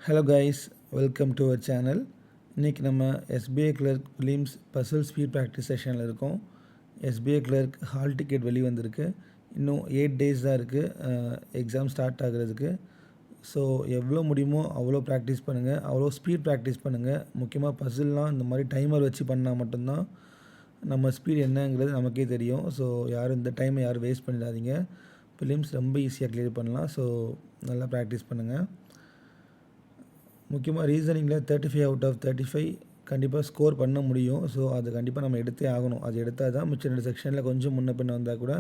Hello guys, welcome to our channel. இன்றைக்கி நம்ம SBI clerk films puzzle speed practice செஷனில் இருக்கோம். எஸ்பிஐ கிளர்க் ஹால் டிக்கெட் வெளி வந்திருக்கு. இன்னும் 8 டேஸ் தான் இருக்குது எக்ஸாம் ஸ்டார்ட் ஆகிறதுக்கு. ஸோ எவ்வளோ முடியுமோ அவ்வளோ ப்ராக்டிஸ் பண்ணுங்கள், அவ்வளோ ஸ்பீட் ப்ராக்டிஸ் பண்ணுங்கள். முக்கியமாக பசில்லாம் இந்த மாதிரி டைமர் வச்சு பண்ணால் மட்டும்தான் நம்ம ஸ்பீட் என்னங்கிறது நமக்கே தெரியும். ஸோ யாரும் இந்த டைமை யாரும் வேஸ்ட் பண்ணிடாதீங்க. ஃபிலிம்ஸ் ரொம்ப ஈஸியாக கிளியர் பண்ணலாம். ஸோ நல்லா ப்ராக்டிஸ் பண்ணுங்கள். முக்கியமாக ரீசனிங்கில் 35 அவுட் ஆஃப் 35 கண்டிப்பாக ஸ்கோர் பண்ண முடியும். ஸோ அது கண்டிப்பாக நம்ம எடுத்தே ஆகணும். அது எடுத்தால் தான் மிச்சம் 2 செக்ஷனில் கொஞ்சம் முன்ன பின்ன வந்தால் கூட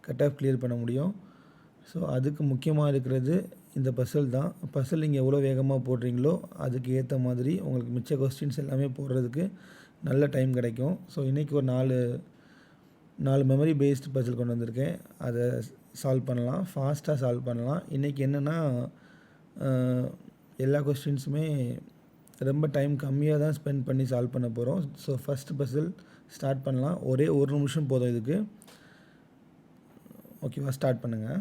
கட் ஆஃப் கிளியர் பண்ண முடியும். ஸோ அதுக்கு முக்கியமாக இருக்கிறது இந்த பசில் தான். பசில் நீங்கள் எவ்வளோ வேகமாக போடுறீங்களோ அதுக்கு ஏற்ற மாதிரி உங்களுக்கு மிச்ச கொஸ்டின்ஸ் எல்லாமே போடுறதுக்கு நல்ல டைம் கிடைக்கும். ஸோ இன்றைக்கி ஒரு 4 மெமரி பேஸ்டு பசில் கொண்டு வந்திருக்கேன். அதை சால்வ் பண்ணலாம், ஃபாஸ்ட்டாக சால்வ் பண்ணலாம். இன்றைக்கி என்னென்னா எல்லா கொஸ்டின்ஸுமே ரொம்ப டைம் கம்மியாக தான் ஸ்பெண்ட் பண்ணி சால்வ் பண்ண போகிறோம். ஸோ ஃபஸ்ட் பசில் ஸ்டார்ட் பண்ணலாம். ஒரே 1 நிமிஷம் போதும் இதுக்கு. ஓகேவா, ஸ்டார்ட் பண்ணுங்கள்.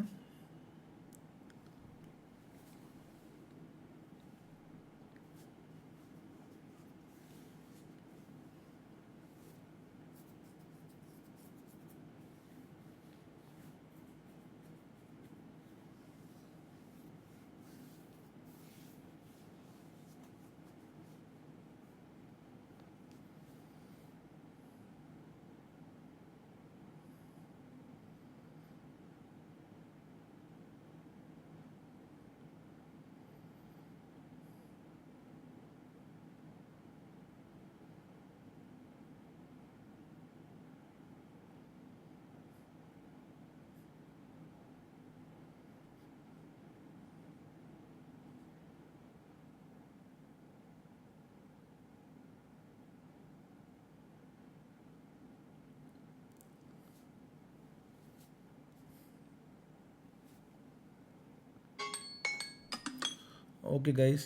ஓகே கைஸ்,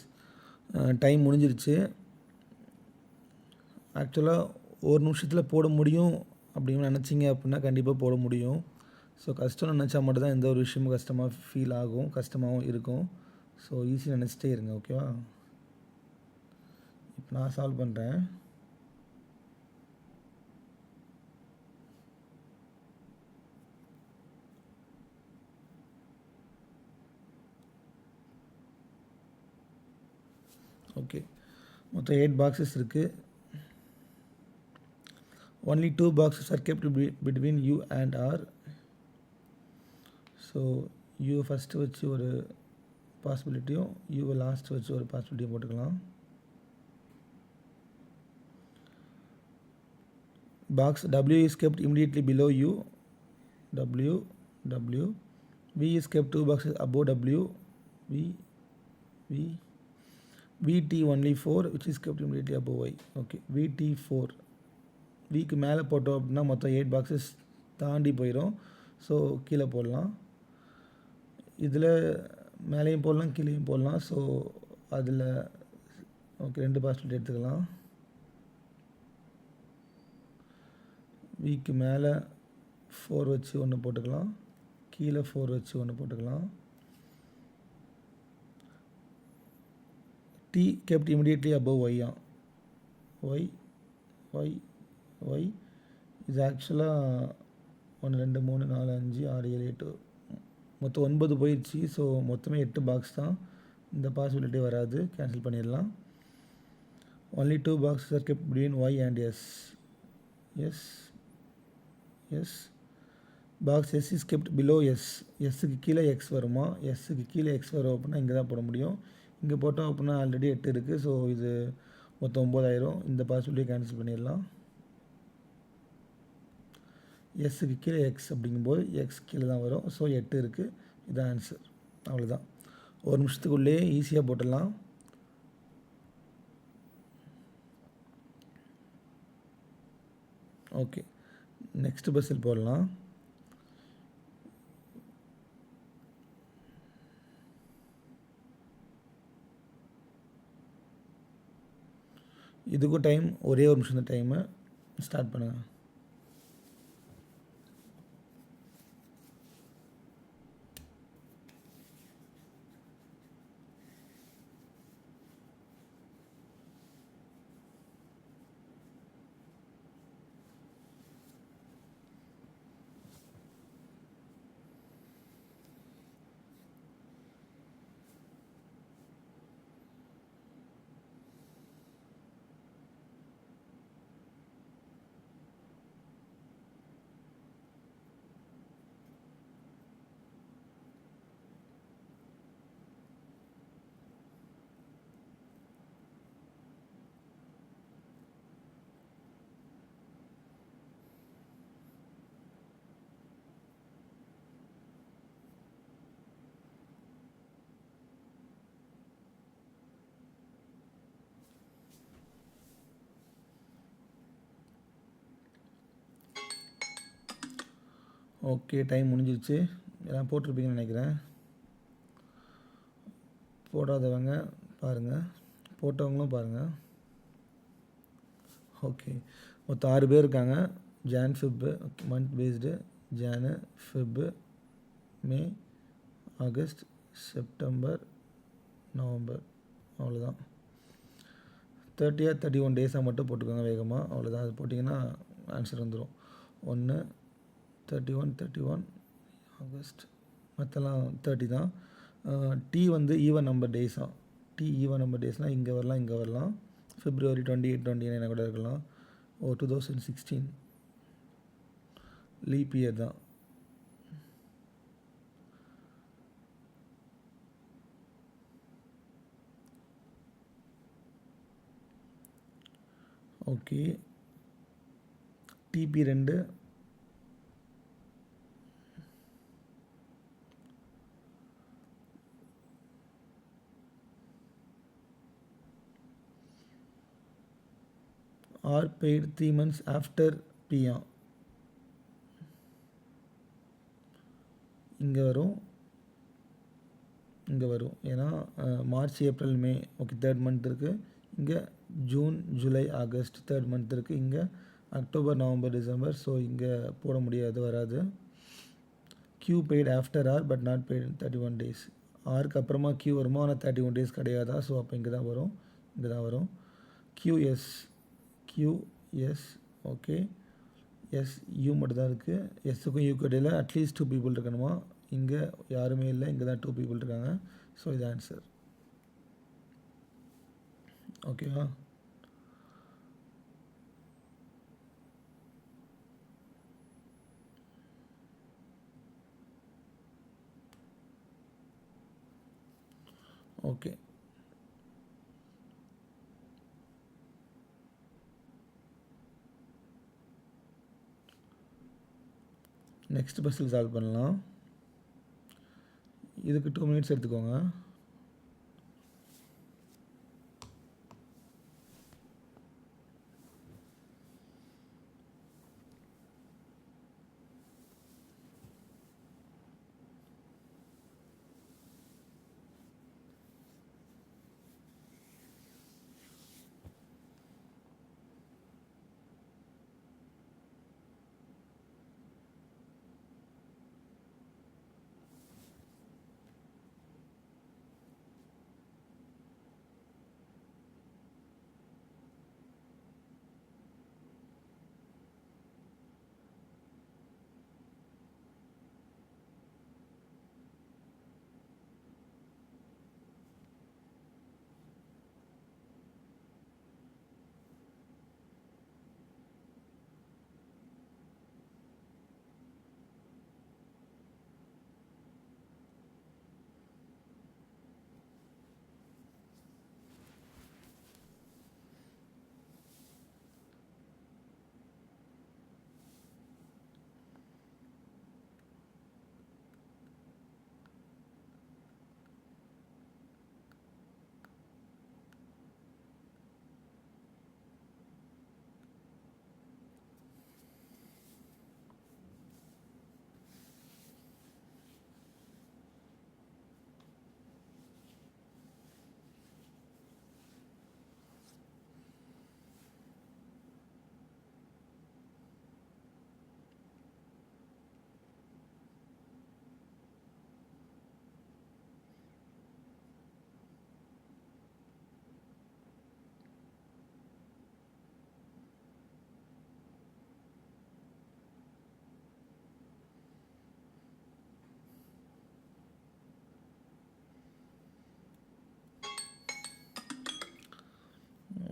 டைம் முடிஞ்சிருச்சு. ஆக்சுவலாக 1 நிமிஷத்தில் போட முடியும் அப்படின்னு நினச்சிங்க அப்படின்னா கண்டிப்பாக போட முடியும். ஸோ கஷ்டம்னு நினச்சா மட்டும்தான் எந்த ஒரு விஷயமும் கஷ்டமாக ஃபீல் ஆகும், கஷ்டமாகவும் இருக்கும். ஸோ ஈஸியாக நினச்சிட்டே இருங்க. ஓகேவா, இப்போ நான் சால்வ் பண்ணுறேன். ஓகே, மொத்தம் 8 பாக்ஸஸ் இருக்குது. only 2 boxes are kept between U and R. So U first வச்சு ஒரு பாசிபிலிட்டியும் U லாஸ்ட் வச்சு ஒரு பாசிபிலிட்டியும் போட்டுக்கலாம். Box W is kept immediately below U. W. V is kept 2 boxes above W. V. VT only 4 which is kept immediately above Y. Okay, VT 4 week மேலே போட்டோம் அப்படின்னா மொத்தம் 8 boxes தாண்டி போயிடும். ஸோ கீழே போடலாம். இதில் மேலேயும் போடலாம், கீழேயும் போடலாம். ஸோ அதில் ஓகே 2 பாசிபிலிட்டி எடுத்துக்கலாம். வீக்கு மேலே 4 வச்சு ஒன்று போட்டுக்கலாம், கீழே 4 வச்சு ஒன்று போட்டுக்கலாம். T kept immediately above Y. Y இது ஆக்சுவலாக 1 2 3 4 5 6 7 8 மொத்தம் 9 போயிடுச்சு. ஸோ மொத்தமே 8 பாக்ஸ் தான். இந்த பாசிபிலிட்டி வராது, கேன்சல் பண்ணிடலாம். only 2 boxes are kept between Y and S. Box S is kept below S. Sக்கு கீழே X வருமா? Sக்கு கீழே X வரும் அப்படின்னா இங்கே தான் போட முடியும். இங்கே போட்டோம் அப்படின்னா ஆல்ரெடி 8 இருக்குது. ஸோ இது மொத்தம் 9 ஆயிரும். இந்த பாசிபிலிட்டியை கேன்சல் பண்ணிடலாம். எஸ்ஸுக்கு கீழே எக்ஸ் அப்படிங்கும்போது எக்ஸ் கீழே தான் வரும். ஸோ 8 இருக்குது. இதுதான் ஆன்சர். அவ்வளோதான், 1 நிமிஷத்துக்குள்ளேயே ஈஸியாக போட்டுடலாம். ஓகே, நெக்ஸ்ட் பஸ்ஸில் போடலாம். இதுக்கும் டைம் ஒரே 1 நிமிஷம் தான் டைமு. ஸ்டார்ட் பண்ணுங்கள். ஓகே, டைம் முடிஞ்சிருச்சு. எல்லாம் போட்டிருப்பீங்கன்னு நினைக்கிறேன். போடாதவங்க பாருங்கள், போட்டவங்களும் பாருங்கள். ஓகே, மொத்தம் 6 பேர் இருக்காங்க. John Feb month based, Janu Feb மே ஆகஸ்ட் செப்டம்பர் நவம்பர், அவ்வளோதான். 30 or 31 டேஸாக மட்டும் போட்டுக்கோங்க வேகமாக, அவ்வளோதான். அது போட்டிங்கன்னா ஆன்சர் வந்துடும். 1 31 ஆகஸ்ட், மற்றெல்லாம் 30 தான். டி வந்து ஈவன் நம்பர் டேஸாக, டி ஈவன் நம்பர் டேஸ்னால் இங்கே வரலாம், இங்கே வரலாம். February 28 29 கூட இருக்கலாம். 2016 லீப் இயர் தான். Okay, DP 2, R paid 3 months after பியா, இங்கே வரும், இங்கே வரும். ஏன்னா March April May okay 3rd month இருக்குது. இங்கே June July August 3rd month இருக்குது. இங்கே அக்டோபர் நவம்பர் டிசம்பர், ஸோ இங்கே போட முடியாது, வராது. Q paid after R but not paid 31 days. ஆருக்கு அப்புறமா கியூ வருமா, ஆனால் 31 days கிடையாதா, ஸோ அப்போ இங்கே தான் வரும், இங்கே தான் வரும். கியூஎஸ் ஓகே, எஸ் யூ மட்டும் தான் இருக்குது. எஸ்ஸுக்கும் யூக்கு இடையில் அட்லீஸ்ட் 2 people இருக்கணுமா, இங்கே யாருமே இல்லை, இங்கே தான் 2 people இருக்காங்க. ஸோ இது ஆன்சர். ஓகேவா? ஓகே, நெக்ஸ்ட் பஸ்ஸில் சால்வ் பண்ணலாம். இதுக்கு 2 minutes எடுத்துக்கோங்க.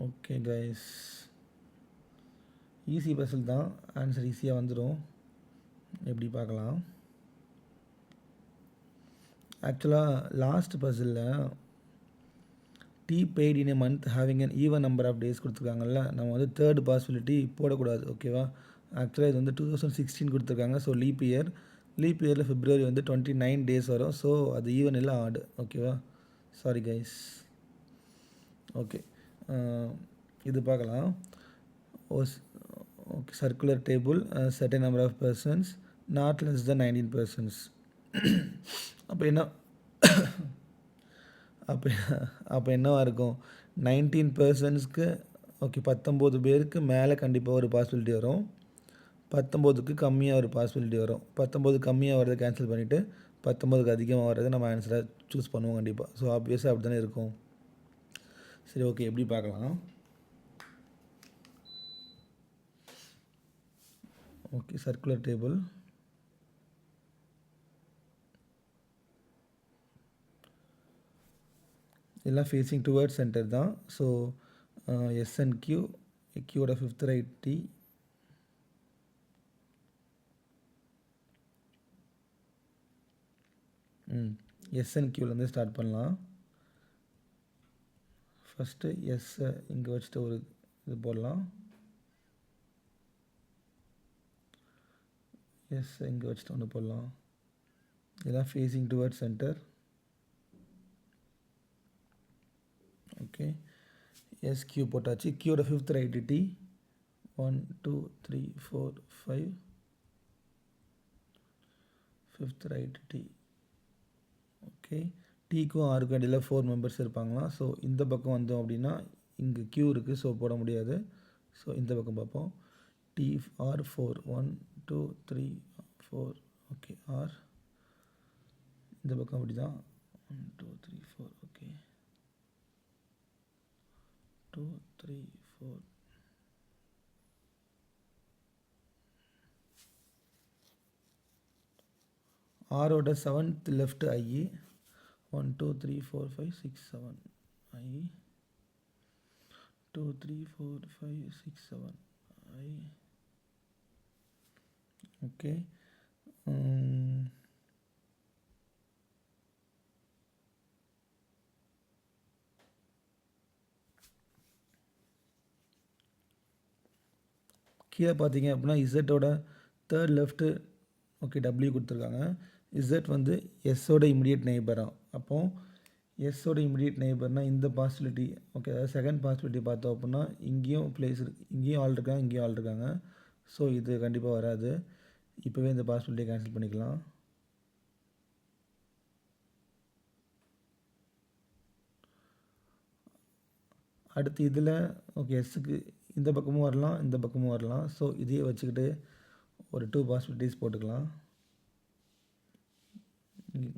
ஓகே கைஸ், ஈஸி பஸ்ஸில் தான், ஆன்சர் ஈஸியாக வந்துடும். எப்படி பார்க்கலாம். ஆக்சுவலாக லாஸ்ட் பஸ்ஸில் D paid in a month having an even number of days கொடுத்துருக்காங்கல்ல, நம்ம வந்து 3rd பாசிபிலிட்டி போடக்கூடாது. ஓகேவா? ஆக்சுவலாக இது வந்து 2016 கொடுத்துருக்காங்க. ஸோ லீப் இயரில் February வந்து 29 days வரும். ஸோ அது ஈவன் இல்லை, ஆடு. ஓகேவா? Sorry guys. ஓகே, இது பார்க்கலாம். Okay, circular table, certain number of persons, not less than 19 persons. அப்போ என்ன அப்போ அப்போ என்னவாக இருக்கும்? 19 பர்சன்ஸ்க்கு ஓகே 19 பேருக்கு மேலே கண்டிப்பாக ஒரு பாசிபிலிட்டி வரும். 19க்கு கம்மியாக ஒரு பாசிபிலிட்டி வரும். 19 கம்மியாக வரதை கேன்சல் பண்ணிவிட்டு 19க்கு அதிகமாக வர்றதை நம்ம ஆன்சராக சூஸ் பண்ணுவோம் கண்டிப்பாக. ஸோ ஆப்வியஸாக அப்படி தானே இருக்கும். சரி, ஓகே, எப்படி பார்க்கலாம்? Okay, circular table. எல்லாம் ஃபேஸிங் டுவர்ட்ஸ் சென்டர் தான். ஸோ எஸ் அண்ட் கியூ, கியூவோட 5th right D, S and கியூலேருந்து ஸ்டார்ட் பண்ணலாம். ஃபஸ்ட்டு எஸ்ஸை இங்கே வச்சுட்டு ஒரு இது போடலாம். எஸ்ஸை இங்கே வச்சுட்டு ஒன்று போடலாம். இதெல்லாம் facing towards centre. Okay, S Q போட்டாச்சு. கியூவோட 5th right D 1 2 3 4 5, 5th right D. Okay, டீக்கும் ஆருக்கும் இடையில் 4 மெம்பர்ஸ் இருப்பாங்களாம். ஸோ இந்த பக்கம் வந்தோம் அப்படின்னா இங்கே கியூ இருக்குது, ஸோ போட முடியாது. ஸோ இந்த பக்கம் பார்ப்போம். D R 4 1 2 3 4. ஓகே, ஆர் இந்த பக்கம் அப்படி தான் 1 2 3 4. ஓகே, 2 3 4. ஆரோட 7th லெஃப்ட் ஐ 1 2 3 4 5 6 7 ஐ 2 3 4 5 6 7 ஐ. ஓகே, கீழே பார்த்தீங்க அப்படின்னா இசட்டோட 3rd லெஃப்ட்டு ஓகே டபிள்யூ கொடுத்துருக்காங்க. இசட் வந்து எஸ்ஸோட இமிடியேட் நெய்பராக. அப்போது எஸ்ஸோட இமிடியேட் நெய்பர்னால் இந்த பாசிபிலிட்டி ஓகே, அதாவது செகண்ட் பாசிபிலிட்டி பார்த்தோம் அப்படின்னா இங்கேயும் பிளேஸ் இருக்குது, இங்கேயும் ஆள் இருக்காங்க, இங்கேயும் ஆள் இருக்காங்க. ஸோ இது கண்டிப்பாக வராது. இப்போவே இந்த பாசிபிலிட்டியை கேன்சல் பண்ணிக்கலாம். அடுத்து இதில் ஓகே எஸ்ஸுக்கு இந்த பக்கமும் வரலாம், இந்த பக்கமும் வரலாம். ஸோ இதையே வச்சுக்கிட்டு ஒரு 2 பாசிபிலிட்டிஸ் போட்டுக்கலாம்.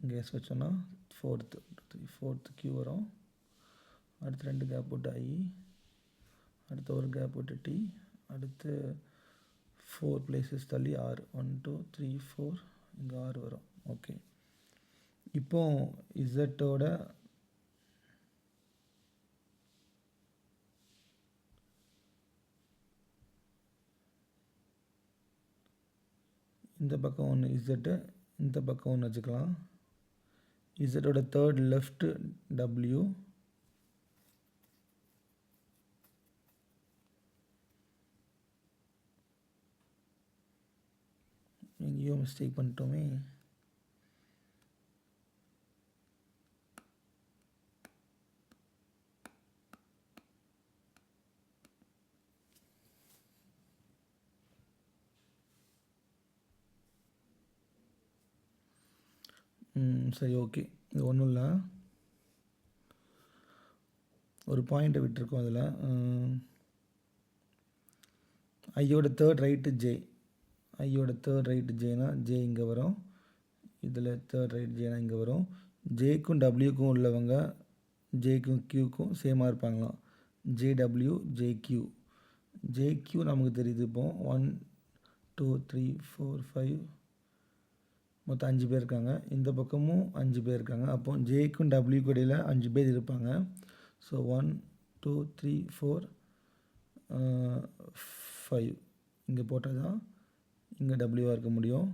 இங்கே எஸ் வச்சோன்னா 4th 4th கியூ வரும். அடுத்து 2 கேப் போட்டு ஐ, அடுத்து ஒரு கேப் போட்டு டி, அடுத்து 4 பிளேசஸ் தள்ளி ஆர் 1 2 3 4. இங்கே ஆர் வரும். ஓகே, இப்போ இசட்டோட இந்த பக்கம் ஒன்று இசட்டு, இந்த பக்கம் ஒன்று வச்சுக்கலாம். இசட்டோட 3rd லெஃப்ட் டபிள்யூ, எங்கேயோ மிஸ்டேக் பண்ணிட்டோமே. சரி, ஓகே, இது ஒன்றும் இல்லை, ஒரு பாயிண்ட்டை விட்டுருக்கோம் அதில். ஐயோட 3rd ரைட்டு ஜே, ஐயோட 3rd ரைட்டு ஜேனா ஜே இங்கே வரும். இதில் 3rd ரைட் ஜேனா இங்கே வரும். ஜேக்கும் டபிள்யூக்கும் உள்ளவங்க ஜேக்கும் கியூக்கும் சேமாக இருப்பாங்களாம். ஜேடபிள்யூ ஜேக்யூ. ஜேக்யூ நமக்கு தெரியுது. இப்போ 1 2 3 4 5 மொத்தம் 5 பேர் இருக்காங்க. இந்த பக்கமும் 5 பேர் இருக்காங்க. அப்போ ஜேக்கும் டபிள்யூக்கு இடையில் 5 பேர் இருப்பாங்க. ஸோ 1 2 3 4 5 இங்கே போட்டால் தான் இங்கே டபிள்யூவாக இருக்க முடியும்.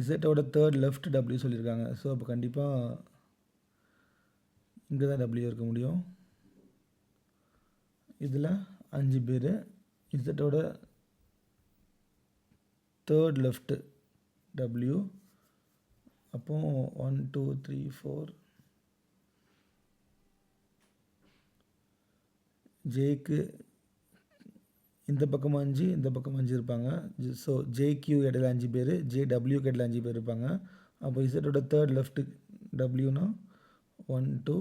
இசட்டோட 3rd லெஃப்ட் டபிள்யூ சொல்லியிருக்காங்க. ஸோ அப்போ கண்டிப்பாக இங்கே தான் டபிள்யூ இருக்க முடியும். இதில் 5 பேர். இசட்டோட 3rd லெஃப்ட் டபிள்யூ. அப்போ 1 2 3 4. ஜேக்கு இந்த பக்கம் 5 இந்த பக்கம் 5 இருப்பாங்க. ஸோ ஜேக்யூ இடையில 5 பேர், ஜேடபிள்யூக்கு இடையில 5 பேர் இருப்பாங்க. அப்போ இசட்டோட தேர்ட் லெஃப்ட் டபிள்யூனா 1 2.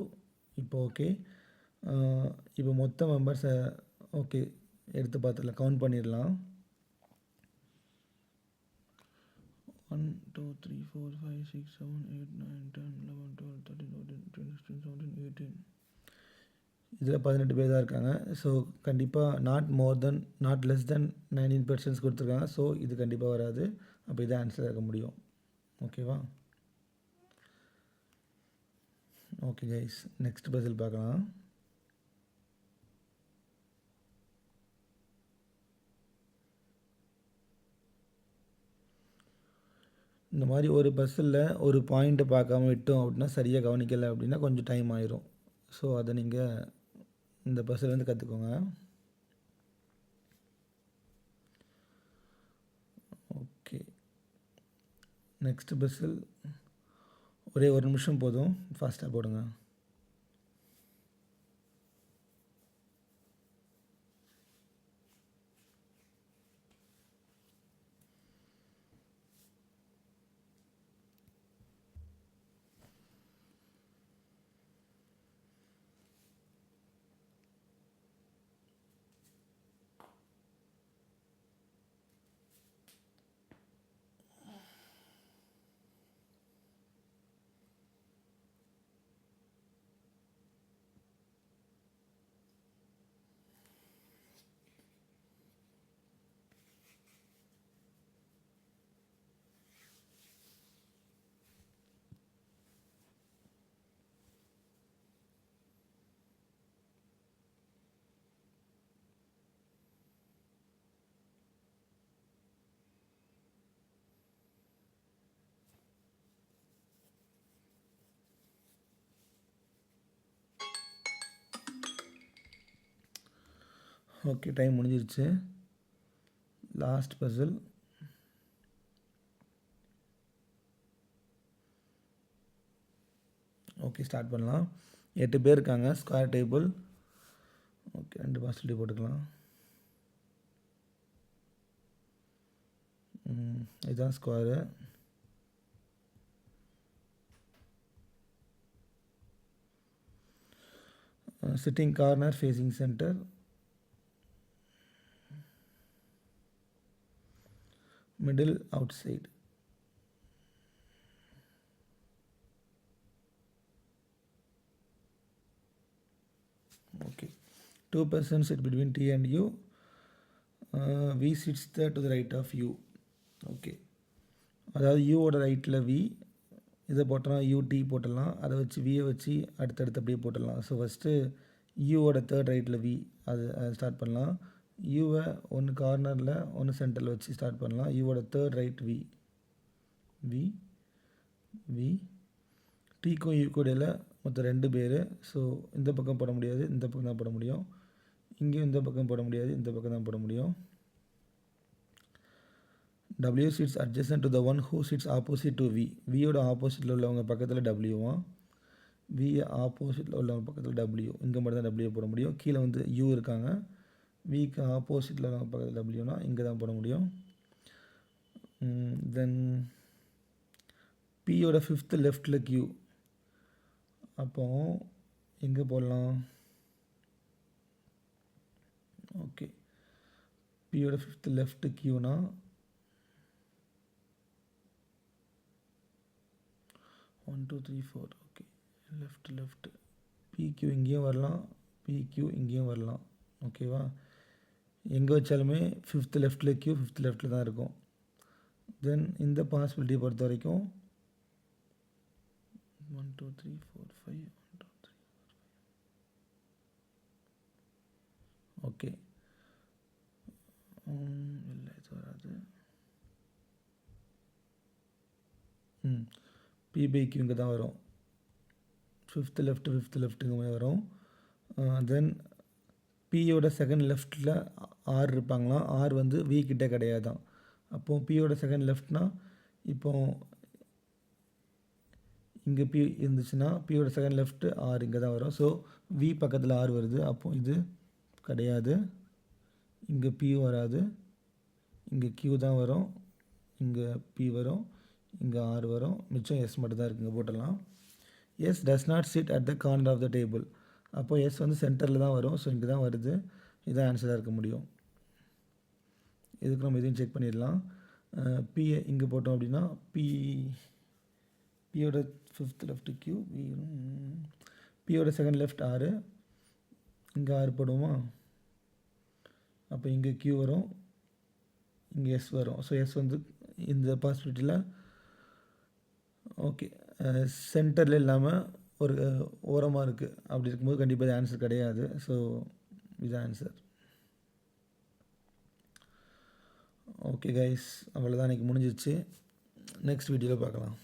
இப்போ ஓகே. இப்போ மொத்த மெம்பர்ஸை ஓகே எடுத்து பார்த்துடலாம், கவுண்ட் பண்ணிடலாம். 1 2 3 4 5 6 7 8 9 10 11 12 13 14 15 16 17 18. இதில் 18 பேர் தான் இருக்காங்க. ஸோ கண்டிப்பாக நாட் லெஸ் தென் 19% கொடுத்துருக்காங்க. ஸோ இது கண்டிப்பாக வராது. அப்போ இதை ஆன்சர் இருக்க முடியும். ஓகேவா? ஓகே கைஸ், நெக்ஸ்ட் பசில் பார்க்கலாம். இந்த மாதிரி ஒரு பஸ்ஸில் ஒரு பாயிண்ட்டை பார்க்காம விட்டோம் அப்படின்னா, சரியாக கவனிக்கலை அப்படின்னா கொஞ்சம் டைம் ஆயிரும். ஸோ அதை நீங்கள் இந்த பஸ்ஸிலேருந்து கற்றுக்கோங்க. ஓகே, நெக்ஸ்ட் பஸ்ஸில் ஒரே ஒரு நிமிஷம் போதும், ஃபாஸ்ட்டாக போடுங்க. ஓகே, டைம் முடிஞ்சிருச்சு. லாஸ்ட் பசில். ஓகே, ஸ்டார்ட் பண்ணலாம். 8 பேர் இருக்காங்க. Square table. ஓகே, 2 பாசிட்டிவ் போட்டுக்கலாம். இதுதான் square. Sitting corner facing centre. Middle out side. Okay, 2 persons sit between T and U. V sits there to the right of U. Okay, அதாவது யூவோட ரைட்டில் we, இதை போட்டலாம், யூடி போட்டலாம். அதை வச்சு வியை வச்சு அடுத்தடுத்து அப்படியே போட்டலாம். ஸோ ஃபஸ்ட்டு யூவோட தேர்ட் ரைட்டில் வி, அதை ஸ்டார்ட் பண்ணலாம். யூவை ஒன்று கார்னரில் ஒன்று சென்டரில் வச்சு ஸ்டார்ட் பண்ணலாம். யூவோட third right V, V V டிக்கும் யூக்கும் இடையில் மொத்தம் 2 பேர். ஸோ இந்த பக்கம் போட முடியாது, இந்த பக்கம் தான் போட முடியும். இங்கேயும் இந்த பக்கம் போட முடியாது, இந்த பக்கம் தான் போட முடியும். W sits adjacent to the one who sits opposite to V. வியோட ஆப்போசிட்டில் உள்ளவங்க பக்கத்தில் டபிள்யூவும், வி ஆப்போசிட்டில் உள்ளவங்க பக்கத்தில் டபிள்யூ. இங்கே மட்டும் தான் டபிள்யூ போட முடியும். கீழே வந்து யூ இருக்காங்க. விக்கு ஆப்போசிட்டில் உள்ளவங்க பக்கத்தில் டபிள்யூனா இங்கே தான் போட முடியும். தென் பியோட 5th லெஃப்டில் கியூ. அப்போது எங்கே போடலாம்? ஓகே, பியோட 5th லெஃப்ட் கியூனா 1 2 3 4. ஓகே, லெஃப்ட் பிக்யூ இங்கேயும் வரலாம், பிக்யூ இங்கேயும் வரலாம். ஓகேவா? எங்கே வச்சாலுமே 5th லெஃப்டில் கியூ 5th லெஃப்டில் தான் இருக்கும். தென் இந்த பாசிபிலிட்டி பொறுத்த வரைக்கும் 1 2 3 4 5 1 2 3 4 5. ஓகே, இல்லை இது வராது. பி பை கியூ இங்கே தான் வரும். 5th லெஃப்ட்டுங்க வரும். தென் பியோட செகண்ட் லெஃப்டில் ஆர் இருப்பாங்களாம். ஆர் வந்து வி கிட்டே கிடையாதான். அப்போது பியோட செகண்ட் லெஃப்ட்னா இப்போது இங்கே பி இருந்துச்சுன்னா பியோட செகண்ட் லெஃப்ட் ஆர் இங்கே தான் வரும். ஸோ வி பக்கத்தில் ஆர் வருது. அப்போது இது கிடையாது, இங்கே பியும் வராது, இங்கே கியூ தான் வரும், இங்கே பி வரும், இங்கே ஆர் வரும், மிச்சம் எஸ் மட்டும் தான் இருக்குங்க. போட்டுடலாம். S does not sit at the corner of the table. அப்போ எஸ் வந்து சென்டரில் தான் வரும். ஸோ இங்கே தான் வருது. இதுதான் ஆன்சராக இருக்க முடியும். இதுக்கு நம்ம இதையும் செக் பண்ணிடலாம். பிஏ இங்கே போட்டோம் அப்படின்னா பியோட ஃபிஃப்த் லெஃப்ட் கியூ, பியோட செகண்ட் லெஃப்ட் ஆறு, இங்கே ஆறு போடுவோமா? அப்போ இங்கே கியூ வரும், இங்கே எஸ் வரும். ஸோ எஸ் வந்து இந்த பாசிபிலிட்டியில் ஓகே சென்டரில் இல்லாமல் ஒரு ஓரமாக இருக்குது. அப்படி இருக்கும்போது கண்டிப்பாக இது ஆன்சர் கிடையாது. ஸோ இது ஆன்சர். ஓகே கைஸ், அவ்வளோதான் இன்றைக்கி முடிஞ்சிச்சு. நெக்ஸ்ட் வீடியோவில் பார்க்கலாம்.